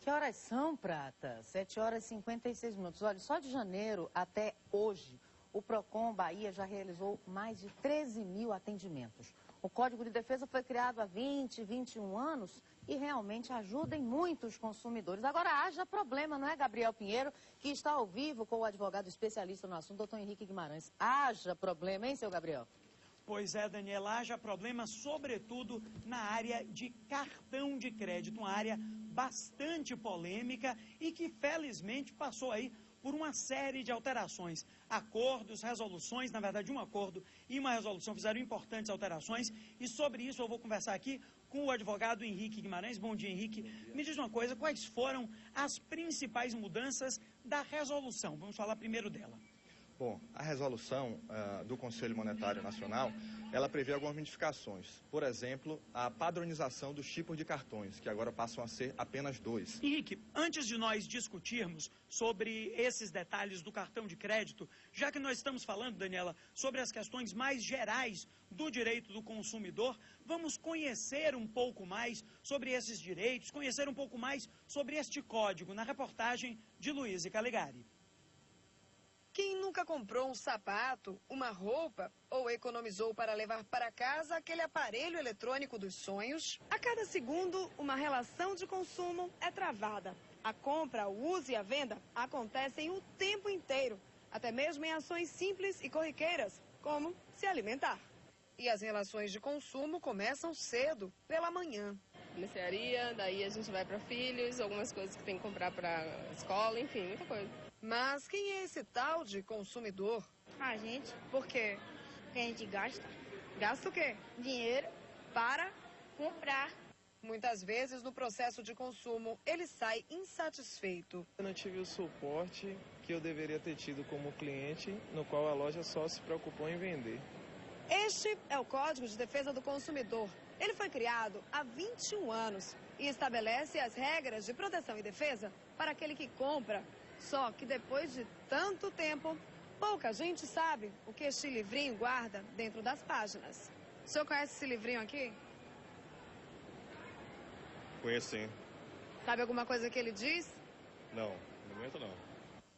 Que horas são, Prata? 7h56. Olha, só de janeiro até hoje, o Procon Bahia já realizou mais de 13 mil atendimentos. O Código de Defesa foi criado há 21 anos e realmente ajuda em muitos consumidores. Agora, haja problema, não é, Gabriel Pinheiro, que está ao vivo com o advogado especialista no assunto, doutor Henrique Guimarães. Haja problema, hein, seu Gabriel? Pois é, Daniela, haja problema, sobretudo na área de cartão de crédito, uma área bastante polêmica e que, felizmente, passou aí por uma série de alterações. Acordos, resoluções, na verdade, um acordo e uma resolução fizeram importantes alterações e sobre isso eu vou conversar aqui com o advogado Henrique Guimarães. Bom dia, Henrique. Me diz uma coisa, quais foram as principais mudanças da resolução? Vamos falar primeiro dela. Bom, a resolução do Conselho Monetário Nacional, ela prevê algumas modificações. Por exemplo, a padronização dos tipos de cartões, que agora passam a ser apenas 2. Henrique, antes de nós discutirmos sobre esses detalhes do cartão de crédito, já que nós estamos falando, Daniela, sobre as questões mais gerais do direito do consumidor, vamos conhecer um pouco mais sobre esses direitos, conhecer um pouco mais sobre este código, na reportagem de Luiz Calegari. Quem nunca comprou um sapato, uma roupa ou economizou para levar para casa aquele aparelho eletrônico dos sonhos? A cada segundo, uma relação de consumo é travada. A compra, o uso e a venda acontecem o tempo inteiro, até mesmo em ações simples e corriqueiras, como se alimentar. E as relações de consumo começam cedo, pela manhã. Mercearia, daí a gente vai para filhos, algumas coisas que tem que comprar para escola, enfim, muita coisa. Mas quem é esse tal de consumidor? A gente. Por quê? Porque a gente gasta Gasta o quê? dinheiro para comprar. Muitas vezes, no processo de consumo, ele sai insatisfeito. Eu não tive o suporte que eu deveria ter tido como cliente, no qual a loja só se preocupou em vender. Este é o Código de Defesa do Consumidor. Ele foi criado há 21 anos e estabelece as regras de proteção e defesa para aquele que compra. Só que depois de tanto tempo, pouca gente sabe o que este livrinho guarda dentro das páginas. O senhor conhece esse livrinho aqui? Conheço sim. Sabe alguma coisa que ele diz? Não, no momento não.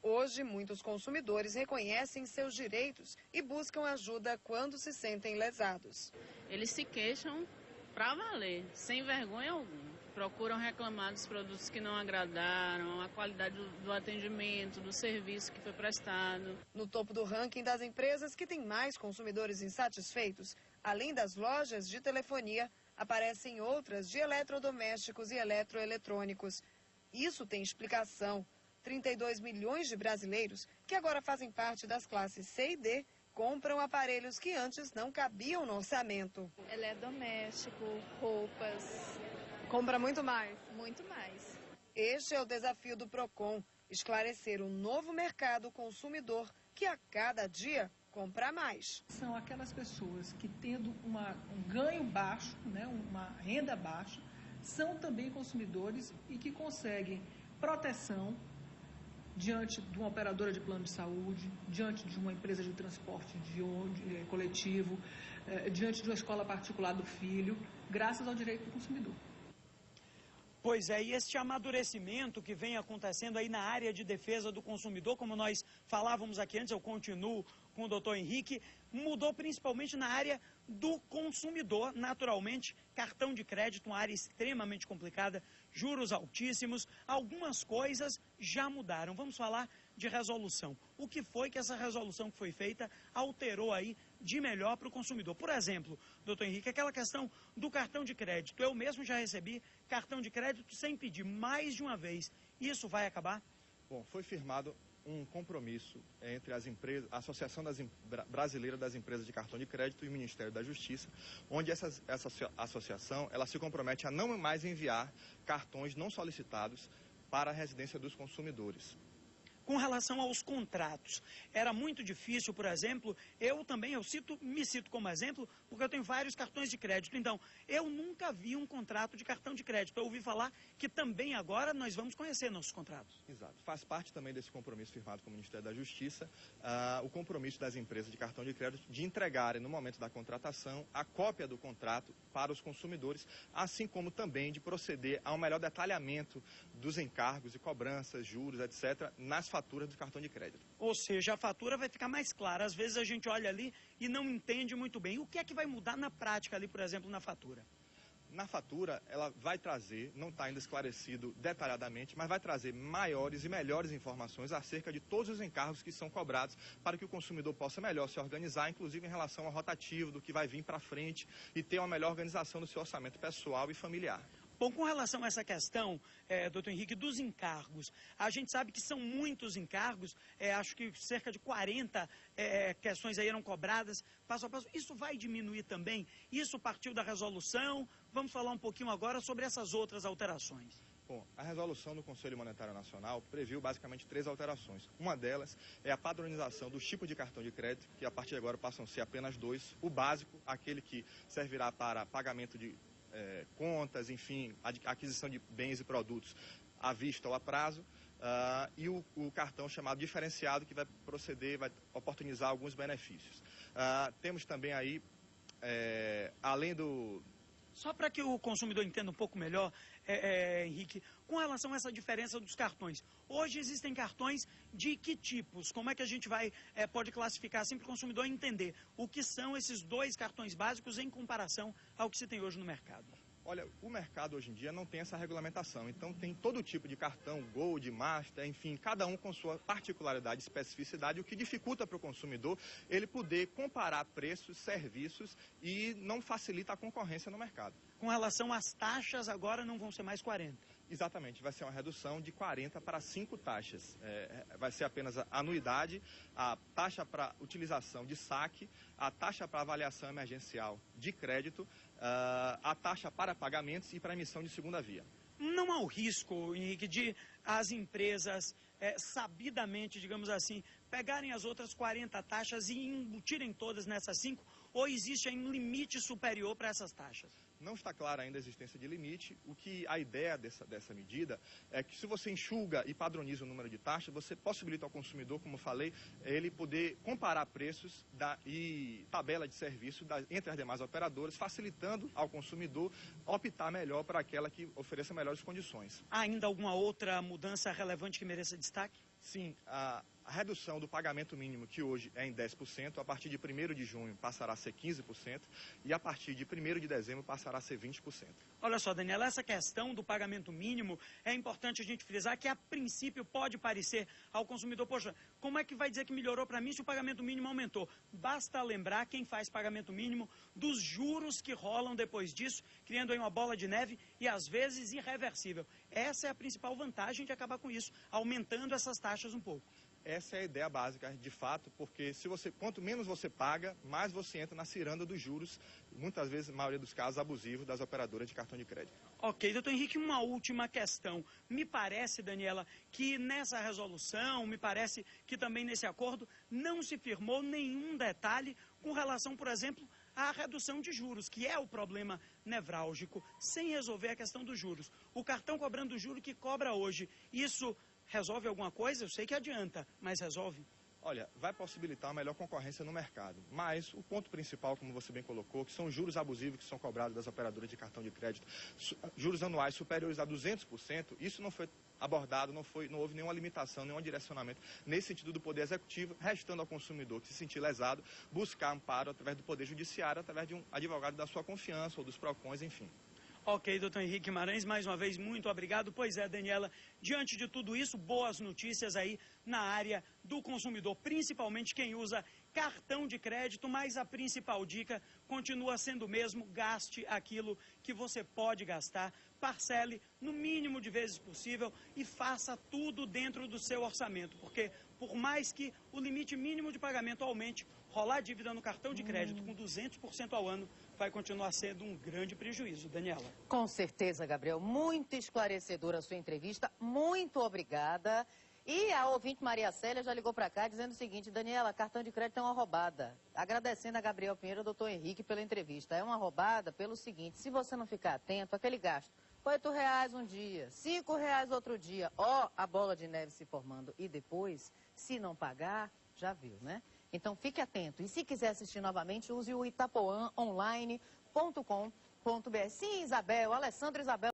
Hoje, muitos consumidores reconhecem seus direitos e buscam ajuda quando se sentem lesados. Eles se queixam pra valer, sem vergonha alguma. Procuram reclamar dos produtos que não agradaram, a qualidade do atendimento, do serviço que foi prestado. No topo do ranking das empresas que têm mais consumidores insatisfeitos, além das lojas de telefonia, aparecem outras de eletrodomésticos e eletroeletrônicos. Isso tem explicação. 32 milhões de brasileiros, que agora fazem parte das classes C e D, compram aparelhos que antes não cabiam no orçamento. Eletrodoméstico, roupas, Compra muito mais. muito mais. Este é o desafio do Procon, esclarecer um novo mercado consumidor que a cada dia compra mais. São aquelas pessoas que, tendo um ganho baixo, né, uma renda baixa, são também consumidores e que conseguem proteção diante de uma operadora de plano de saúde, diante de uma empresa de transporte coletivo, diante de uma escola particular do filho, graças ao direito do consumidor. Pois é, e este amadurecimento que vem acontecendo aí na área de defesa do consumidor, como nós falávamos aqui antes, eu continuo com o doutor Henrique, mudou principalmente na área do consumidor, naturalmente, cartão de crédito, uma área extremamente complicada, juros altíssimos, algumas coisas já mudaram. Vamos falar de resolução. O que foi que essa resolução que foi feita alterou aí de melhor para o consumidor? Por exemplo, doutor Henrique, aquela questão do cartão de crédito. Eu mesmo já recebi cartão de crédito sem pedir mais de uma vez. Isso vai acabar? Bom, foi firmado um compromisso entre as empresas, a Associação Brasileira das Empresas de Cartão de Crédito e o Ministério da Justiça, onde essa associação ela se compromete a não mais enviar cartões não solicitados para a residência dos consumidores. com relação aos contratos. Era muito difícil, por exemplo, me cito como exemplo, porque eu tenho vários cartões de crédito. Então, eu nunca vi um contrato de cartão de crédito. Eu ouvi falar que também agora nós vamos conhecer nossos contratos. Exato. Faz parte também desse compromisso firmado com o Ministério da Justiça, o compromisso das empresas de cartão de crédito de entregarem, no momento da contratação, a cópia do contrato para os consumidores, assim como também de proceder a um melhor detalhamento dos encargos e cobranças, juros, etc., nas faturas do cartão de crédito. Ou seja, a fatura vai ficar mais clara. Às vezes a gente olha ali e não entende muito bem. O que é que vai mudar na prática ali, por exemplo, na fatura? Na fatura, ela vai trazer, não está ainda esclarecido detalhadamente, mas vai trazer maiores e melhores informações acerca de todos os encargos que são cobrados para que o consumidor possa melhor se organizar, inclusive em relação ao rotativo, do que vai vir para frente e ter uma melhor organização do seu orçamento pessoal e familiar. Bom, com relação a essa questão, doutor Henrique, dos encargos, a gente sabe que são muitos encargos, acho que cerca de 40 questões aí eram cobradas, passo a passo. Isso vai diminuir também? Isso partiu da resolução? Vamos falar um pouquinho agora sobre essas outras alterações. Bom, a resolução do Conselho Monetário Nacional previu basicamente 3 alterações. Uma delas é a padronização dos tipos de cartão de crédito, que a partir de agora passam a ser apenas 2. O básico, aquele que servirá para pagamento de contas, enfim, aquisição de bens e produtos à vista ou a prazo, e o cartão chamado diferenciado, que vai oportunizar alguns benefícios. Temos também aí, além do... Só para que o consumidor entenda um pouco melhor, Henrique, com relação a essa diferença dos cartões, hoje existem cartões de que tipos? Como é que a gente pode classificar assim para o consumidor entender o que são esses 2 cartões básicos em comparação ao que se tem hoje no mercado? Olha, o mercado hoje em dia não tem essa regulamentação, então tem todo tipo de cartão, Gold, Master, enfim, cada um com sua particularidade e especificidade, o que dificulta para o consumidor ele poder comparar preços, serviços e não facilita a concorrência no mercado. Com relação às taxas, agora não vão ser mais 40. Exatamente, vai ser uma redução de 40 para 5 taxas. Vai ser apenas a anuidade, a taxa para utilização de saque, a taxa para avaliação emergencial de crédito, a taxa para pagamentos e para emissão de segunda via. Não há o risco, Henrique, de as empresas sabidamente, digamos assim, pegarem as outras 40 taxas e embutirem todas nessas 5, ou existe aí um limite superior para essas taxas? Não está clara ainda a existência de limite. A ideia dessa medida é que, se você enxuga e padroniza o número de taxas, você possibilita ao consumidor, como eu falei, ele poder comparar preços e tabela de serviço entre as demais operadoras, facilitando ao consumidor optar melhor para aquela que ofereça melhores condições. Há ainda alguma outra mudança relevante que mereça destaque? Sim, a redução do pagamento mínimo, que hoje é em 10%, a partir de 1º de junho passará a ser 15% e a partir de 1º de dezembro passará a ser 20%. Olha só, Daniela, essa questão do pagamento mínimo, é importante a gente frisar que a princípio pode parecer ao consumidor, poxa, como é que vai dizer que melhorou para mim se o pagamento mínimo aumentou? Basta lembrar quem faz pagamento mínimo dos juros que rolam depois disso, criando aí uma bola de neve e às vezes irreversível. Essa é a principal vantagem de acabar com isso, aumentando essas taxas um pouco. Essa é a ideia básica, de fato, porque quanto menos você paga, mais você entra na ciranda dos juros, muitas vezes, na maioria dos casos, abusivos das operadoras de cartão de crédito. Ok, doutor Henrique, uma última questão. Me parece, Daniela, que nessa resolução, me parece que também nesse acordo, não se firmou nenhum detalhe com relação, por exemplo, à redução de juros, que é o problema nevrálgico, sem resolver a questão dos juros. O cartão cobrando o juro que cobra hoje, isso resolve alguma coisa? Eu sei que adianta, mas resolve? Olha, vai possibilitar uma melhor concorrência no mercado, mas o ponto principal, como você bem colocou, que são os juros abusivos que são cobrados das operadoras de cartão de crédito, juros anuais superiores a 200%, isso não foi abordado, não houve nenhuma limitação, nenhum direcionamento nesse sentido do Poder Executivo, restando ao consumidor que se sentir lesado, buscar amparo através do Poder Judiciário, através de um advogado da sua confiança ou dos PROCONs, enfim. Ok, doutor Henrique Guimarães, mais uma vez, muito obrigado. Pois é, Daniela, diante de tudo isso, boas notícias aí na área do consumidor, principalmente quem usa cartão de crédito, mas a principal dica continua sendo o mesmo: gaste aquilo que você pode gastar, parcele no mínimo de vezes possível e faça tudo dentro do seu orçamento, porque por mais que o limite mínimo de pagamento aumente, rolar dívida no cartão de crédito com 200% ao ano vai continuar sendo um grande prejuízo. Daniela. Com certeza, Gabriel. Muito esclarecedora a sua entrevista. Muito obrigada. E a ouvinte Maria Célia já ligou para cá dizendo o seguinte: Daniela, cartão de crédito é uma roubada. Agradecendo a Gabriel Pinheiro e ao doutor Henrique pela entrevista. É uma roubada pelo seguinte: se você não ficar atento, aquele gasto, R$8 um dia, R$5 outro dia, ó, a bola de neve se formando. E depois, se não pagar, já viu, né? Então fique atento. E se quiser assistir novamente, use o itapoaonline.com.br. Sim, Isabel, Alessandro Isabel.